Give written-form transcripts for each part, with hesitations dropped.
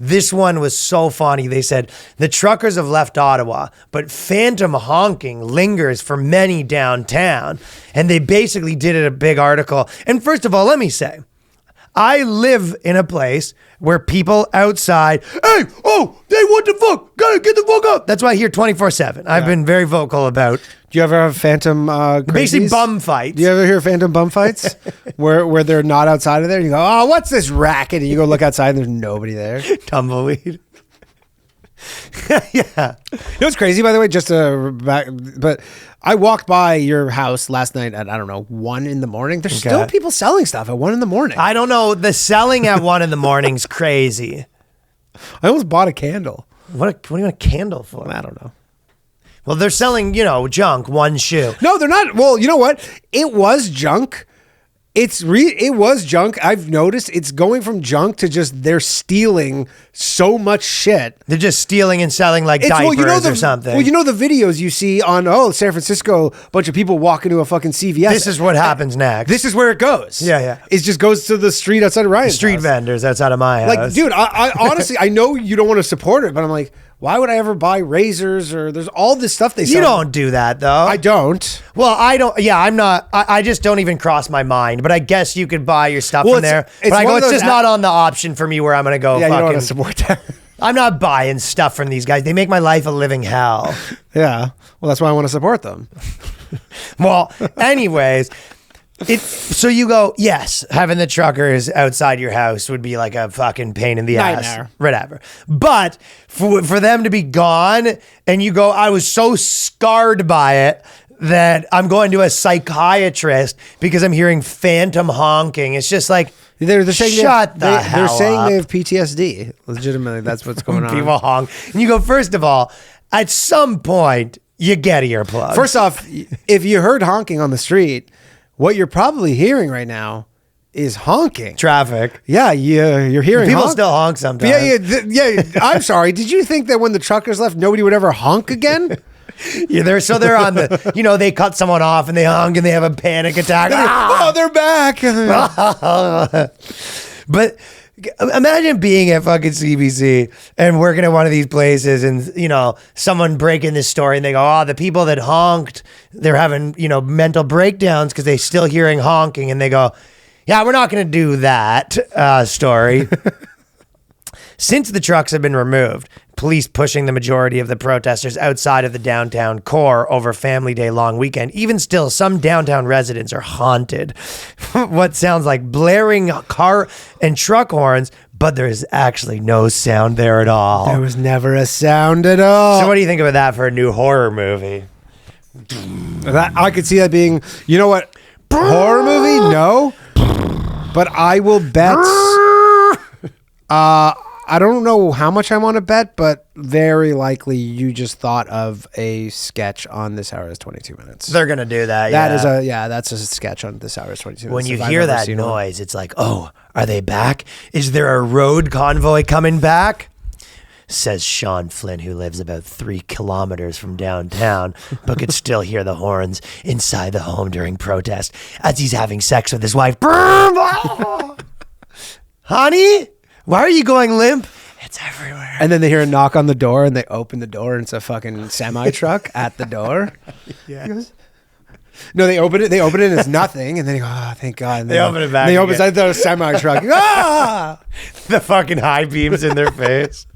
This one was so funny. They said, the truckers have left Ottawa, but phantom honking lingers for many downtown. And they basically did it a big article. And first of all, let me say, I live in a place where people outside, hey, what the fuck? Gotta get the fuck up. That's why I hear 24/7. I've been very vocal about. Do you ever have phantom basically bum fights? Do you ever hear phantom bum fights where they're not outside of there? You go, oh, what's this racket? And you go look outside and there's nobody there. Tumbleweed. Yeah. You know what's crazy, by the way? But I walked by your house last night at, I don't know, 1 a.m. There's still people selling stuff at 1 a.m. I don't know. The selling at 1 a.m. is crazy. I almost bought a candle. What do you want a candle for? I don't know. Well, they're selling, junk, one shoe. No, they're not. Well, you know what? It was junk. It was junk. I've noticed it's going from junk to just they're stealing so much shit. They're just stealing and selling like diapers or something. Well, the videos you see on San Francisco, a bunch of people walk into a fucking CVS. This is what happens next. This is where it goes. Yeah. It just goes to the street outside of Ryan's street house. Vendors outside of my house. Like, dude, I honestly, I know you don't want to support it, but I'm like, why would I ever buy razors or there's all this stuff they sell? You don't do that though. I don't. Well, I don't. Yeah, I'm not. I just don't even cross my mind. But I guess you could buy your stuff from there. But I go, it's just not on the option for me where I'm going to go. Yeah, you don't want to support that. I'm not buying stuff from these guys. They make my life a living hell. Yeah. Well, that's why I want to support them. Well, anyways. So you go, yes, having the truckers outside your house would be like a fucking pain in the ass. Whatever. But for them to be gone and you go, I was so scarred by it that I'm going to a psychiatrist because I'm hearing phantom honking. It's just like, they're saying shut the hell They're saying up. they have PTSD. Legitimately, that's what's going on. People honk. And you go, first of all, at some point, you get earplugs. First off, if you heard honking on the street, what you're probably hearing right now is honking. Traffic. Yeah, you're hearing people still honk sometimes. Yeah. I'm sorry. Did you think that when the truckers left, nobody would ever honk again? Yeah, they're on the, they cut someone off and they honk and they have a panic attack. Oh, they're back. But imagine being at fucking CBC and working at one of these places and, someone breaking this story and they go, the people that honked, they're having, mental breakdowns because they're still hearing honking. And they go, yeah, we're not going to do that story. Since the trucks have been removed, police pushing the majority of the protesters outside of the downtown core over Family Day long weekend. Even still, some downtown residents are haunted. What sounds like blaring car and truck horns, but there's actually no sound there at all. There was never a sound at all. So what do you think about that for a new horror movie? I could see that being, you know what? Horror movie? No. But I will bet... I don't know how much I want to bet, but very likely you just thought of a sketch on This Hour is 22 Minutes. They're going to do that, That's a sketch on This Hour is 22 Minutes. When you hear that noise, it's like, oh, are they back? Is there a road convoy coming back? Says Sean Flynn, who lives about 3 kilometers from downtown, but could still hear the horns inside the home during protest as he's having sex with his wife. Honey? Why are you going limp? It's everywhere. And then they hear a knock on the door and they open the door and it's a fucking semi truck at the door. Yeah. Goes, no, they open it and it's nothing. And then they go, oh, thank God. And they open it back. They open it. I thought it was a semi truck. The fucking high beams in their face.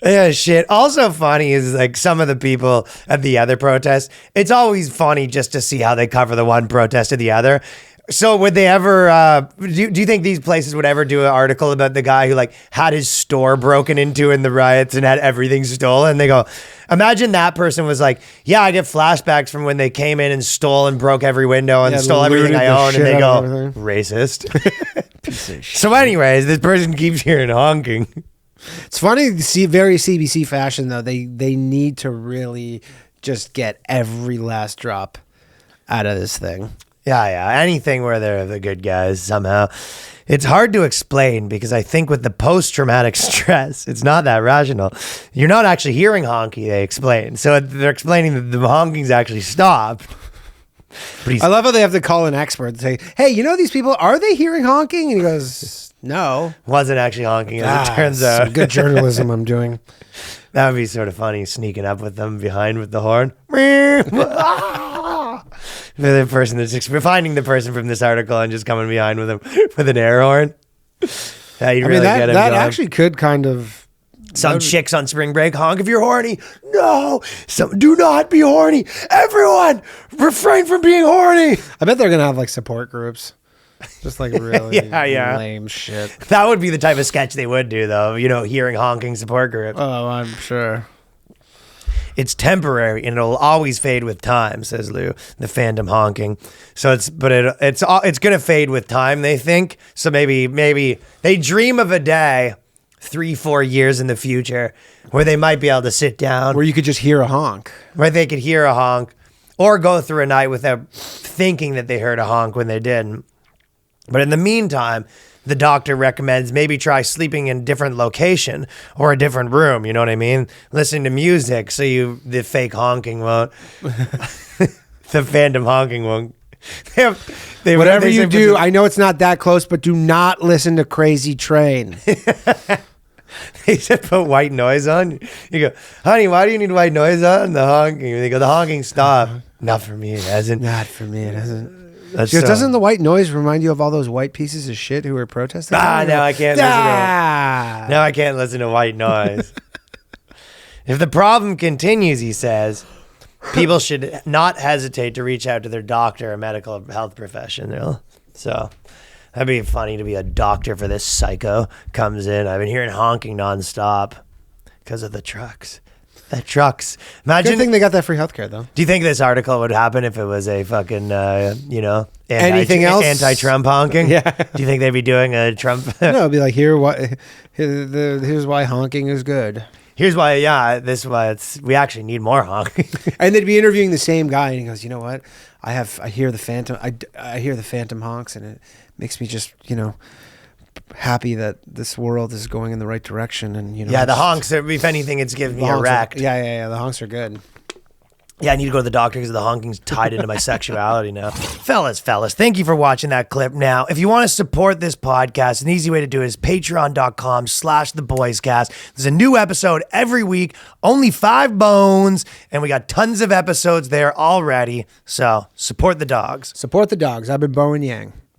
Yeah, shit. Also funny is like some of the people at the other protest. It's always funny just to see how they cover the one protest or the other. So would they ever, do you think these places would ever do an article about the guy who had his store broken into in the riots and had everything stolen? They go, imagine that person was like, yeah, I get flashbacks from when they came in and stole and broke every window and stole everything I own. And they go, racist. Piece of shit. So anyways, this person keeps hearing honking. It's funny to see very CBC fashion though. They need to really just get every last drop out of this thing. Yeah. Anything where they're the good guys somehow. It's hard to explain because I think with the post-traumatic stress, it's not that rational. You're not actually hearing honky, they explain. So they're explaining that the honking's actually stopped. I love how they have to call an expert and say, hey, these people, are they hearing honking? And he goes, No. Wasn't actually honking, as it turns out. Some good journalism I'm doing. That would be sort of funny, sneaking up with them behind with the horn. The person that's finding the person from this article and just coming behind with him with an air horn. Yeah, you really get him that going. actually could kind of... Some chicks on spring break honk if you're horny. No, do not be horny. Everyone, refrain from being horny. I bet they're going to have like support groups. Just like really yeah. lame shit. That would be the type of sketch they would do, though. You know, hearing honking support groups. Oh, I'm sure. It's temporary and it'll always fade with time, says Lou. The fandom honking. So it's gonna fade with time, they think. So maybe they dream of a day 3-4 years in the future where they might be able to sit down, Where you could just hear a honk. where they could hear a honk, or go through a night without thinking that they heard a honk when they didn't. But in the meantime, the doctor recommends maybe try sleeping in a different location or a different room. You know what I mean? Listening to music so the fake honking won't. The fandom honking won't. Whatever you do, I know it's not that close, but do not listen to Crazy Train. They said put white noise on. You go, honey, why do you need white noise on? The honking. They go, the honking stopped. Not for me, it hasn't. Not for me, it hasn't. That's Doesn't the white noise remind you of all those white pieces of shit who were protesting? Now I can't listen to. Now I can't listen to white noise. If the problem continues, he says, people should not hesitate to reach out to their doctor or medical health professional. So that'd be funny to be a doctor for this psycho. Comes in. I've been hearing honking nonstop because of the trucks. The trucks. Imagine. Good thing they got that free healthcare, though. Do you think this article would happen if it was a fucking, anything else? Anti-Trump honking? Yeah. Do you think they'd be doing a Trump? No, it'd be like, here's why honking is good. Here's why, this is why we actually need more honking. And they'd be interviewing the same guy, and he goes, you know what? I hear the phantom honks, and it makes me just, happy that this world is going in the right direction. And the honks. If anything, it's giving me a wreck. Yeah. The honks are good. Yeah, I need to go to the doctor because the honking's tied into my sexuality now. Fellas, thank you for watching that clip. Now, if you want to support this podcast, an easy way to do it is patreon.com/theboyscast. There's a new episode every week, only 5 bones, and we got tons of episodes there already. So support the dogs. Support the dogs. I've been Bo and Yang.